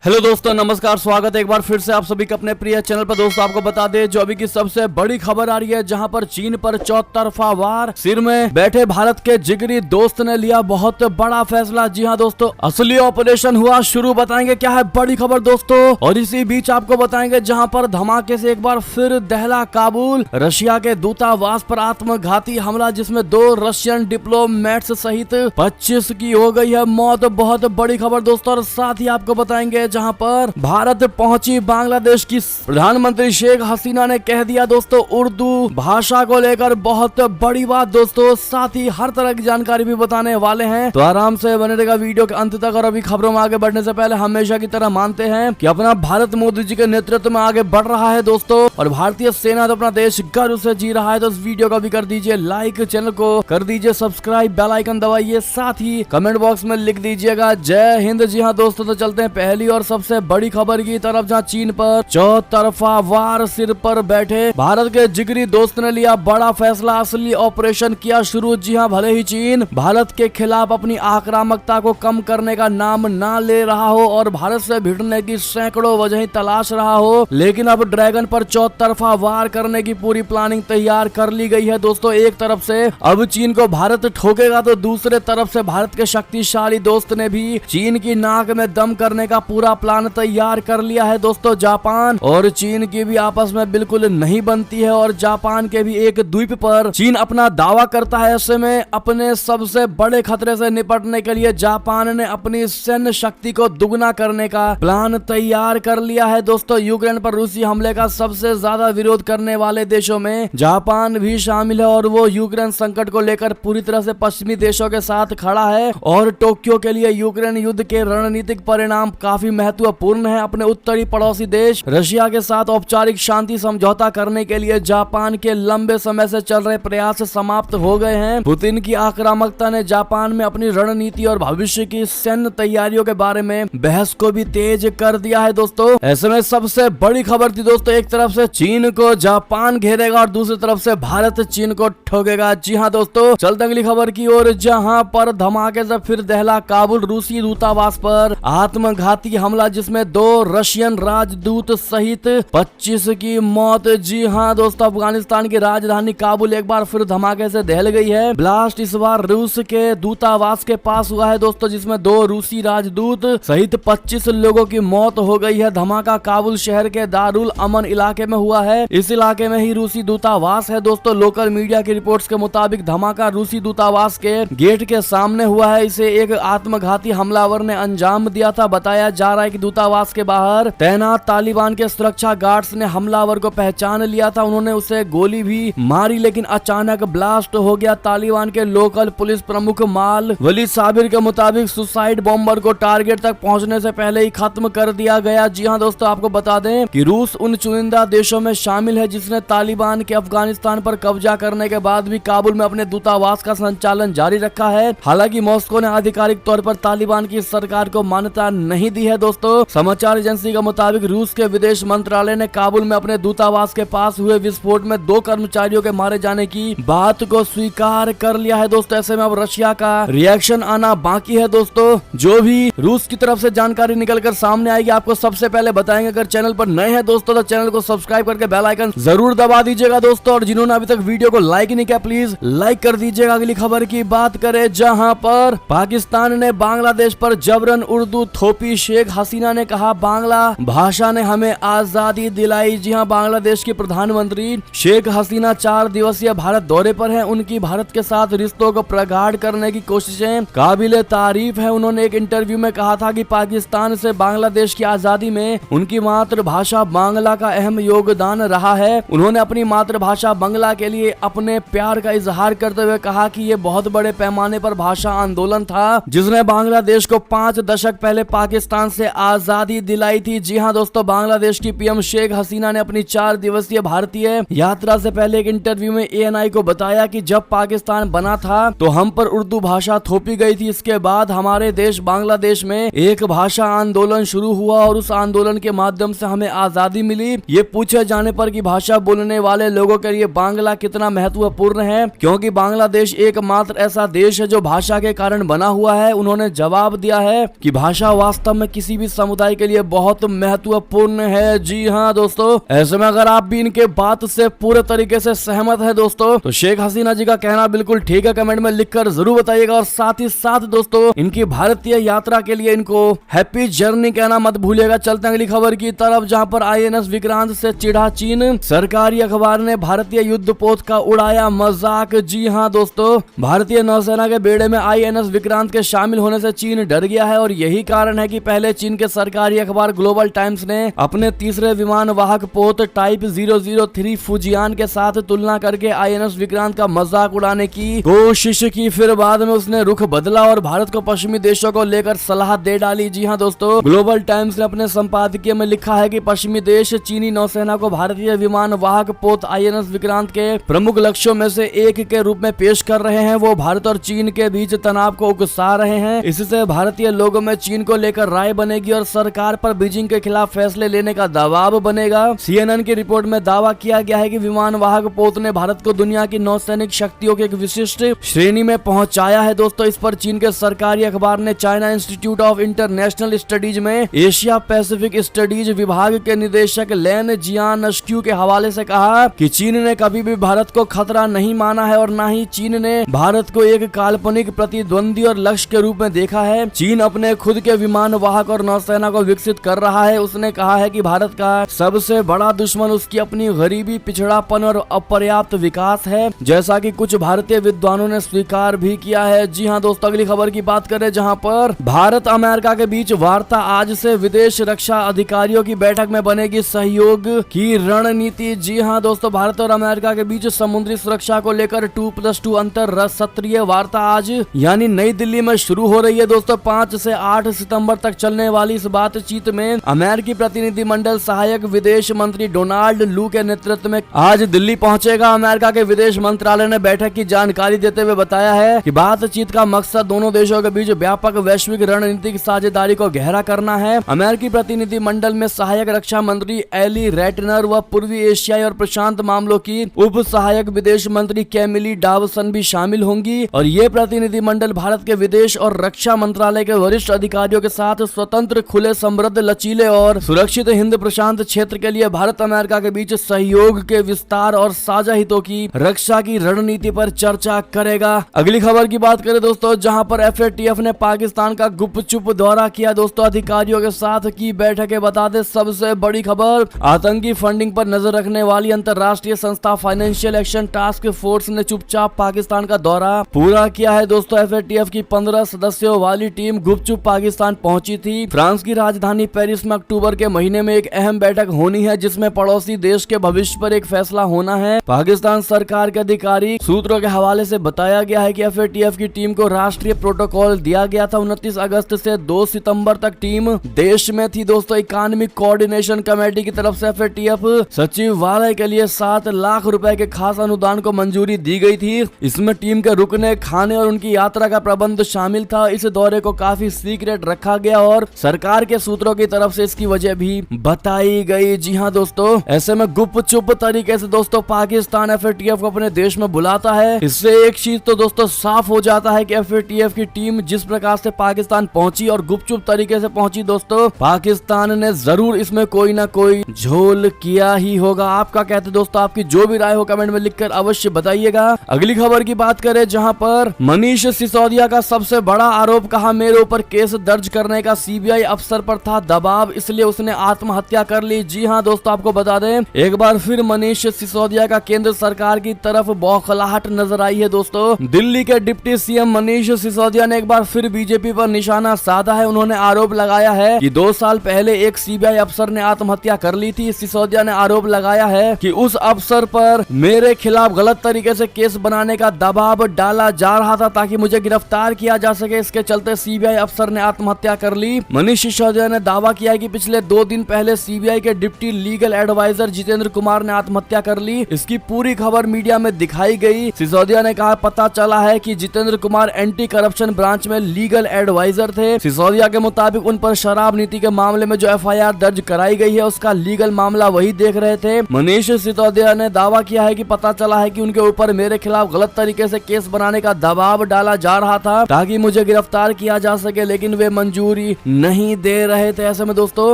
Hello दोस्तों, नमस्कार। स्वागत है एक बार फिर से आप सभी के अपने प्रिय चैनल पर। दोस्तों आपको बता दें जो अभी की सबसे बड़ी खबर आ रही है, जहां पर चीन पर चौतरफा वार। सिर में बैठे भारत के जिगरी दोस्त ने लिया बहुत बड़ा फैसला। जी हां दोस्तों, असली ऑपरेशन हुआ शुरू। बताएंगे क्या है बड़ी खबर दोस्तों। और इसी बीच आपको बताएंगे जहां पर धमाके से एक बार फिर दहला काबुल। रशिया के दूतावास पर आत्मघाती हमला, जिसमें 2 रशियन डिप्लोमेट्स सहित 25 की हो गई है मौत। बहुत बड़ी खबर दोस्तों। और साथ ही आपको बताएंगे जहां पर भारत पहुंची बांग्लादेश की प्रधानमंत्री शेख हसीना ने कह दिया दोस्तों उर्दू भाषा को लेकर बहुत बड़ी बात दोस्तों। साथ ही हर तरह की जानकारी भी बताने वाले हैं, तो आराम से बने रहेगा वीडियो के अंत तक। और अभी खबरों में आगे बढ़ने से पहले हमेशा की तरह मानते हैं कि अपना भारत मोदी जी के नेतृत्व में आगे बढ़ रहा है दोस्तों, और भारतीय सेना तो अपना देश गर्व से जी रहा है। तो इस वीडियो को भी कर दीजिए लाइक, चैनल को कर दीजिए सब्सक्राइब, बेल आइकन दबाइए, साथ ही कमेंट बॉक्स में लिख दीजिएगा जय हिंद। जी हाँ दोस्तों, तो चलते हैं पहली और सबसे बड़ी खबर की तरफ, जहां चीन पर चौतरफा वार। सिर पर बैठे भारत के जिगरी दोस्त ने लिया बड़ा फैसला, असली ऑपरेशन किया शुरू। जी हां, भले ही चीन भारत के खिलाफ अपनी आक्रामकता को कम करने का नाम ना ले रहा हो और भारत से भिड़ने की सैकड़ों वजह तलाश रहा हो, लेकिन अब ड्रैगन पर चौतरफा वार करने की पूरी प्लानिंग तैयार कर ली गई है दोस्तों। एक तरफ से अब चीन को भारत ठोकेगा, तो दूसरे तरफ से भारत के शक्तिशाली दोस्त ने भी चीन की नाक में दम करने का पूरा प्लान तैयार कर लिया है दोस्तों। जापान और चीन की भी आपस में बिल्कुल नहीं बनती है, और जापान के भी एक द्वीप पर चीन अपना दावा करता है। ऐसे में अपने सबसे बड़े खतरे से निपटने के लिए जापान ने अपनी सैन्य शक्ति को दुगना करने का प्लान तैयार कर लिया है दोस्तों। यूक्रेन पर रूसी हमले का सबसे ज्यादा विरोध करने वाले देशों में जापान भी शामिल है, और वो यूक्रेन संकट को लेकर पूरी तरह से पश्चिमी देशों के साथ खड़ा है। और टोक्यो के लिए यूक्रेन युद्ध के रणनीतिक परिणाम काफी महत्वपूर्ण है। अपने उत्तरी पड़ोसी देश रशिया के साथ औपचारिक शांति समझौता करने के लिए जापान के लंबे समय से चल रहे प्रयास समाप्त हो गए हैं। पुतिन की आक्रामकता ने जापान में अपनी रणनीति और भविष्य की सैन्य तैयारियों के बारे में बहस को भी तेज कर दिया है दोस्तों। ऐसे में सबसे बड़ी खबर थी दोस्तों, एक तरफ से चीन को जापान घेरेगा और दूसरी तरफ से भारत चीन को ठोकेगा। जी हाँ दोस्तों, चलते अगली खबर की ओर, जहां पर धमाके से फिर दहला काबुल। रूसी दूतावास पर आत्मघाती हमला, जिसमें 2 रशियन राजदूत सहित 25 की मौत। जी हां दोस्तों, अफगानिस्तान की राजधानी काबुल एक बार फिर धमाके से दहल गई है। ब्लास्ट इस बार रूस के दूतावास के पास हुआ है दोस्तों, जिसमें 2 रूसी राजदूत सहित 25 लोगों की मौत हो गई है। धमाका काबुल शहर के दारुल अमन इलाके में हुआ है। इस इलाके में ही रूसी दूतावास है दोस्तों। लोकल मीडिया की रिपोर्ट्स के मुताबिक धमाका रूसी दूतावास के गेट के सामने हुआ है। इसे एक आत्मघाती हमलावर ने अंजाम दिया था। बताया जा रहा है कि दूतावास के बाहर तैनात तालिबान के सुरक्षा गार्ड्स ने हमलावर को पहचान लिया था। उन्होंने उसे गोली भी मारी, लेकिन अचानक ब्लास्ट हो गया। तालिबान के लोकल पुलिस प्रमुख माल वली साबिर के मुताबिक सुसाइड बॉम्बर को टारगेट तक पहुंचने से पहले ही खत्म कर दिया गया। जी हां दोस्तों, आपको बता दें कि रूस उन चुनिंदा देशों में शामिल है जिसने तालिबान के अफगानिस्तान पर कब्जा करने के बाद भी काबुल में अपने दूतावास का संचालन जारी रखा है। हालांकि मॉस्को ने आधिकारिक तौर पर तालिबान की सरकार को मान्यता नहीं दी है दोस्तों। समाचार एजेंसी के मुताबिक रूस के विदेश मंत्रालय ने काबुल में अपने दूतावास के पास हुए विस्फोट में 2 कर्मचारियों के मारे जाने की बात को स्वीकार कर लिया है दोस्तों। ऐसे में अब रशिया का रिएक्शन आना बाकी है दोस्तों। जो भी रूस की तरफ से जानकारी निकलकर सामने आएगी आपको सबसे पहले बताएंगे। अगर चैनल पर नए हैं दोस्तों तो चैनल को सब्सक्राइब करके बेल आइकन जरूर दबा दीजिएगा दोस्तों, और जिन्होंने अभी तक वीडियो को लाइक नहीं किया प्लीज लाइक कर दीजिएगा। अगली खबर की बात करें, जहां पर पाकिस्तान ने बांग्लादेश पर जबरन उर्दू थोपी। शेख हसीना ने कहा बांग्ला भाषा ने हमें आजादी दिलाई। जी हां, बांग्लादेश की प्रधानमंत्री शेख हसीना 4 दिवसीय भारत दौरे पर हैं। उनकी भारत के साथ रिश्तों को प्रगाढ़ करने की कोशिशें काबिले तारीफ है। उन्होंने एक इंटरव्यू में कहा था कि पाकिस्तान से बांग्लादेश की आजादी में उनकी मातृभाषा बांग्ला का अहम योगदान रहा है। उन्होंने अपनी मातृभाषा बांग्ला के लिए अपने प्यार का इजहार करते हुए कहा कि ये बहुत बड़े पैमाने पर भाषा आंदोलन था जिसने बांग्लादेश को 5 दशक पहले पाकिस्तान से आजादी दिलाई थी। जी हां दोस्तों, बांग्लादेश की पीएम शेख हसीना ने अपनी 4 दिवसीय भारतीय यात्रा से पहले एक इंटरव्यू में एएनआई को बताया कि जब पाकिस्तान बना था तो हम पर उर्दू भाषा थोपी गई थी। इसके बाद हमारे देश बांग्लादेश में एक भाषा आंदोलन शुरू हुआ और उस आंदोलन के माध्यम से हमें आजादी मिली। ये पूछे जाने पर कि भाषा बोलने वाले लोगों के लिए बांग्ला कितना महत्वपूर्ण है, क्योंकि बांग्लादेश एकमात्र ऐसा देश है जो भाषा के कारण बना हुआ है, उन्होंने जवाब दिया है कि भाषा वास्तव में किसी किसी भी समुदाय के लिए बहुत महत्वपूर्ण है। जी हाँ दोस्तों, ऐसे में अगर आप भी इनके बात से पूरे तरीके से सहमत है दोस्तों, तो शेख हसीना जी का कहना बिल्कुल ठीक है, कमेंट में लिखकर जरूर बताइएगा। और साथ ही साथ दोस्तों, इनकी भारतीय यात्रा के लिए इनको हैप्पी जर्नी कहना मत भूलिएगा। चलते हैं अगली खबर की तरफ, जहां पर INS विक्रांत से चिढ़ा चीन, सरकारी अखबार ने भारतीय युद्धपोत का उड़ाया मजाक। जी हाँ दोस्तों, भारतीय नौसेना के बेड़े में INS विक्रांत के शामिल होने से चीन डर गया है और यही कारण है कि पहले चीन के सरकारी अखबार ग्लोबल टाइम्स ने अपने तीसरे विमान वाहक पोत टाइप 003 फुजियान के साथ तुलना करके INS विक्रांत का मजाक उड़ाने की कोशिश की। फिर बाद में उसने रुख बदला और भारत को पश्चिमी देशों को लेकर सलाह दे डाली। जी हाँ दोस्तों, ग्लोबल टाइम्स ने अपने संपादकीय में लिखा है कि पश्चिमी देश चीनी नौसेना को भारतीय विमान वाहक पोत INS विक्रांत के प्रमुख लक्ष्यों में से एक के रूप में पेश कर रहे हैं। वो भारत और चीन के बीच तनाव को उकसा रहे हैं। इससे भारतीय लोगों में चीन को लेकर राय बनेगी और सरकार पर बीजिंग के खिलाफ फैसले लेने का दबाव बनेगा। CNN की रिपोर्ट में दावा किया गया है कि विमान वाहक पोत ने भारत को दुनिया की नौसैनिक शक्तियों की एक विशिष्ट श्रेणी में पहुंचाया है। दोस्तों, इस पर चीन के सरकारी अखबार ने China institute of international studies में एशिया पैसिफिक स्टडीज विभाग के निदेशक लैन जियानस्क्यू के हवाले से कहा कि चीन ने कभी भी भारत को खतरा नहीं माना है और न ही चीन ने भारत को एक काल्पनिक प्रतिद्वंदी और लक्ष्य के रूप में देखा है। चीन अपने खुद के विमान वाहक और नौसेना को विकसित कर रहा है। उसने कहा है कि भारत का सबसे बड़ा दुश्मन उसकी अपनी गरीबी, पिछड़ापन और अपर्याप्त विकास है, जैसा कि कुछ भारतीय विद्वानों ने स्वीकार भी किया है। जी हाँ दोस्तों, अगली खबर की बात करें, जहां पर भारत अमेरिका के बीच वार्ता, आज से विदेश रक्षा अधिकारियों की बैठक में बनेगी सहयोग की रणनीति। जी हाँ दोस्तों, भारत और अमेरिका के बीच समुद्री सुरक्षा को लेकर 2+2 अंतर सत्रीय वार्ता आज यानी नई दिल्ली में शुरू हो रही है। दोस्तों, 5 से 8 सितंबर तक चलने वाली इस बातचीत में अमेरिकी प्रतिनिधिमंडल सहायक विदेश मंत्री डोनाल्ड लू के नेतृत्व में आज दिल्ली पहुंचेगा। अमेरिका के विदेश मंत्रालय ने बैठक की जानकारी देते हुए बताया है कि बातचीत का मकसद दोनों देशों के बीच व्यापक वैश्विक रणनीतिक साझेदारी को गहरा करना है। अमेरिकी प्रतिनिधिमंडल में सहायक रक्षा मंत्री एली रेटनर व पूर्वी एशियाई और प्रशांत मामलों की उप सहायक विदेश मंत्री कैमिली डावसन भी शामिल होंगी और ये प्रतिनिधिमंडल भारत के विदेश और रक्षा मंत्रालय के वरिष्ठ अधिकारियों के साथ स्वतंत्र, खुले, समृद्ध, लचीले और सुरक्षित हिंद प्रशांत क्षेत्र के लिए भारत अमेरिका के बीच सहयोग के विस्तार और साझा हितों की रक्षा की रणनीति पर चर्चा करेगा। अगली खबर की बात करें दोस्तों, जहां पर FATF ने पाकिस्तान का गुपचुप दौरा किया। दोस्तों, अधिकारियों के साथ की बैठकें, बता दें सबसे बड़ी खबर, आतंकी फंडिंग पर नजर रखने वाली अंतर्राष्ट्रीय संस्था फाइनेंशियल एक्शन टास्क फोर्स ने चुपचाप पाकिस्तान का दौरा पूरा किया है। दोस्तों, FATF की 15 सदस्यों वाली टीम गुपचुप पाकिस्तान पहुंची थी। फ्रांस की राजधानी पेरिस में अक्टूबर के महीने में एक अहम बैठक होनी है, जिसमें पड़ोसी देश के भविष्य पर एक फैसला होना है। पाकिस्तान सरकार के अधिकारिक सूत्रों के हवाले से बताया गया है कि FATF की टीम को राष्ट्रीय प्रोटोकॉल दिया गया था। 29 अगस्त से 2 सितंबर तक टीम देश में थी। दोस्तों, इकोनॉमिक कोऑर्डिनेशन कमेटी की तरफ से FATF सचिवालय के लिए 7 लाख रुपए के खास अनुदान को मंजूरी दी गई थी। इसमें टीम के रुकने, खाने और उनकी यात्रा का प्रबंध शामिल था। इस दौरे को काफी सीक्रेट रखा गया और सरकार के सूत्रों की तरफ से इसकी वजह भी बताई गई। जी हाँ दोस्तों, ऐसे में गुपचुप तरीके से दोस्तों पाकिस्तान FATF को अपने देश में बुलाता है। इससे एक चीज तो दोस्तों साफ हो जाता है कि FATF की टीम जिस प्रकार से पाकिस्तान पहुंची और गुपचुप तरीके से पहुंची, दोस्तों पाकिस्तान ने जरूर इसमें कोई ना कोई झोल किया ही होगा। आपका कहते दोस्तों, आपकी जो भी राय हो कमेंट में लिखकर अवश्य बताइएगा। अगली खबर की बात करें, जहां पर मनीष सिसोदिया का सबसे बड़ा आरोप, कहा मेरे ऊपर केस दर्ज करने का CBI अफसर पर था दबाव, इसलिए उसने आत्महत्या कर ली। जी हां दोस्तों, आपको बता दें एक बार फिर मनीष सिसोदिया का केंद्र सरकार की तरफ बौखलाहट नजर आई है। दोस्तों, दिल्ली के डिप्टी CM मनीष सिसोदिया ने एक बार फिर बीजेपी पर निशाना साधा है। उन्होंने आरोप लगाया है कि 2 साल पहले एक CBI अफसर ने आत्महत्या कर ली थी। सिसोदिया ने आरोप लगाया है कि उस अफसर पर मेरे खिलाफ गलत तरीके से केस बनाने का दबाव डाला जा रहा था ताकि मुझे गिरफ्तार किया जा सके। इसके चलते CBI अफसर ने आत्महत्या कर ली। मनीष सिसोदिया ने दावा किया कि पिछले 2 दिन पहले CBI के deputy legal adviser Jitendra Kumar ने आत्महत्या कर ली। इसकी पूरी खबर मीडिया में दिखाई गई। सिसोदिया ने कहा, पता चला है कि Jitendra Kumar anti corruption branch में लीगल एडवाइजर थे। सिसोदिया के मुताबिक उन पर शराब नीति के मामले में जो FIR दर्ज कराई गई है उसका लीगल मामला वही देख रहे थे। मनीष सिसोदिया ने दावा किया है कि पता चला है कि उनके ऊपर मेरे खिलाफ गलत तरीके से केस बनाने का दबाव डाला जा रहा था ताकि मुझे गिरफ्तार किया जा सके, लेकिन वे मंजूरी नहीं दे रहे थे। ऐसे में दोस्तों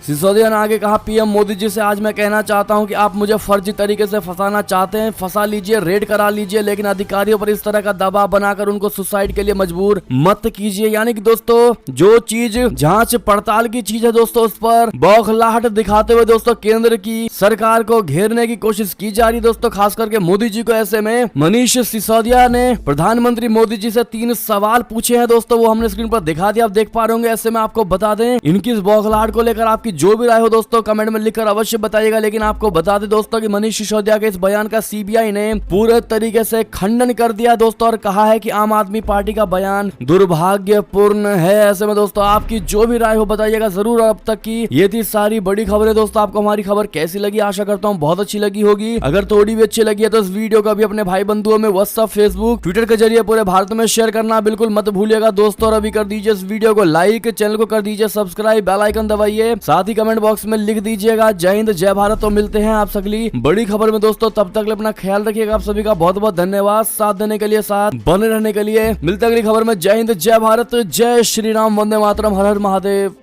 सिसोदिया ने आगे कहा, पीएम मोदी जी से आज मैं कहना चाहता हूं कि आप मुझे फर्जी तरीके से फंसाना चाहते हैं, फंसा लीजिए, रेड करा लीजिए, लेकिन अधिकारियों पर इस तरह का दबाव बनाकर उनको सुसाइड के लिए मजबूर मत कीजिए। यानी कि दोस्तों जो चीज जांच पड़ताल की चीज है दोस्तों, उस पर बौखलाहट दिखाते हुए दोस्तों केंद्र की सरकार को घेरने की कोशिश की जा रही है दोस्तों, खास करके मोदी जी को। ऐसे में मनीष सिसोदिया ने प्रधानमंत्री मोदी जी से 3 सवाल पूछे हैं दोस्तों, वो हमने स्क्रीन पर दिखा दिया, आप देख पा रहे होंगे। ऐसे में आपको बता दें, इनकी इस बौखलाहट को लेकर आपकी जो भी राय हो दोस्तों कमेंट में लिखकर अवश्य बताइएगा। लेकिन आपको बता दें दोस्तों कि मनीष सिसोदिया के इस बयान का सीबीआई ने पूरे तरीके से खंडन कर दिया दोस्तों, और कहा है कि आम आदमी पार्टी का बयान दुर्भाग्यपूर्ण है। ऐसे में दोस्तों आपकी जो भी राय हो बताइएगा जरूर। अब तक की ये थी सारी बड़ी खबरें दोस्तों, आपको हमारी खबर कैसी लगी? आशा करता हूँ बहुत अच्छी लगी होगी। अगर थोड़ी भी अच्छी लगी है तो इस वीडियो को भी अपने भाई बंधुओं में व्हाट्सएप, फेसबुक, ट्विटर के जरिए पूरे भारत में शेयर करना बिल्कुल मत भूलिएगा दोस्तों। और अभी कर दीजिए इस वीडियो को लाइक, चैनल को कर दीजिए सब्सक्राइब, बेल आइकन दबाइए, साथ ही कमेंट बॉक्स में लिख दीजिएगा जय हिंद जय भारत। तो मिलते हैं आप अगली बड़ी खबर में दोस्तों, तब तक अपना ख्याल रखिएगा। आप सभी का बहुत बहुत धन्यवाद साथ देने के लिए, साथ बने रहने के लिए। मिलते अगली खबर में। जय हिंद जय भारत, जय श्री राम, वंदे मातरम, हर हर महादेव।